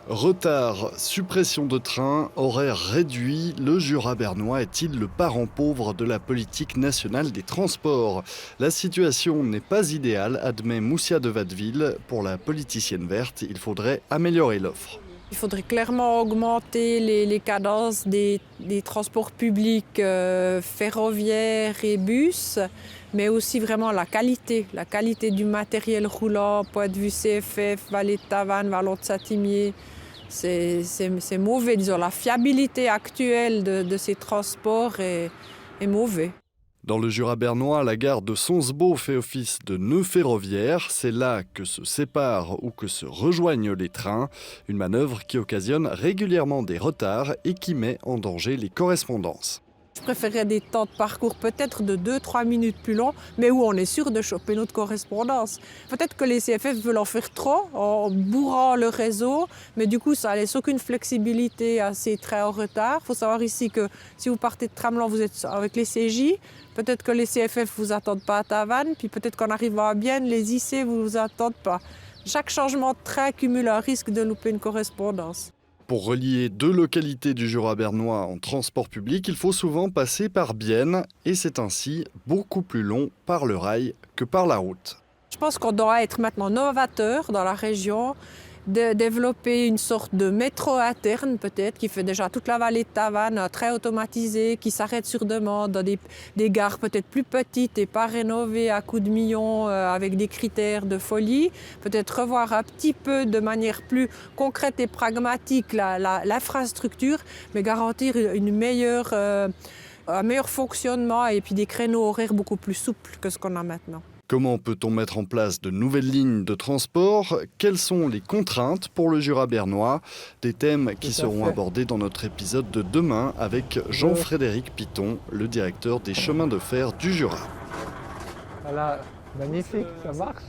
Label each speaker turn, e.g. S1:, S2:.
S1: Retard, suppression de trains, horaires réduits, le Jura bernois est-il le parent pauvre de la politique nationale des transports? La situation n'est pas idéale, admet Moussia de Watteville. Pour la politicienne verte, il faudrait améliorer l'offre.
S2: Il faudrait clairement augmenter les cadences des transports publics ferroviaires et bus, mais aussi vraiment la qualité du matériel roulant, point de vue CFF, Vallée de Tavannes, Vallon de Saint-Imier. C'est mauvais, disons, la fiabilité actuelle de ces transports est mauvaise.
S1: Dans le Jura bernois, la gare de Sonsbeau fait office de nœud ferroviaire. C'est là que se séparent ou que se rejoignent les trains. Une manœuvre qui occasionne régulièrement des retards et qui met en danger les correspondances.
S2: Je préférerais des temps de parcours peut-être de 2-3 minutes plus longs, mais où on est sûr de choper notre correspondance. Peut-être que les CFF veulent en faire trop en bourrant le réseau, mais du coup ça laisse aucune flexibilité à ces trains en retard. Il faut savoir ici que si vous partez de Tramelan, vous êtes avec les CJ. Peut-être que les CFF vous attendent pas à Tavannes, puis peut-être qu'en arrivant à Bienne, les IC vous attendent pas. Chaque changement de train cumule un risque de louper une correspondance.
S1: Pour relier deux localités du Jura bernois en transport public, il faut souvent passer par Bienne et c'est ainsi beaucoup plus long par le rail que par la route.
S2: Je pense qu'on doit être maintenant novateur dans la région, de développer une sorte de métro interne peut-être qui fait déjà toute la vallée de Tavannes, un train automatisé qui s'arrête sur demande dans des gares peut-être plus petites et pas rénovées à coups de millions avec des critères de folie. Peut-être revoir un petit peu de manière plus concrète et pragmatique l'infrastructure, mais garantir un meilleur fonctionnement et puis des créneaux horaires beaucoup plus souples que ce qu'on a maintenant.
S1: Comment peut-on mettre en place de nouvelles lignes de transport? Quelles sont les contraintes pour le Jura bernois? Des thèmes qui seront abordés dans notre épisode de demain avec Jean-Frédéric Piton, le directeur des chemins de fer du Jura.
S3: Voilà, magnifique, ça marche.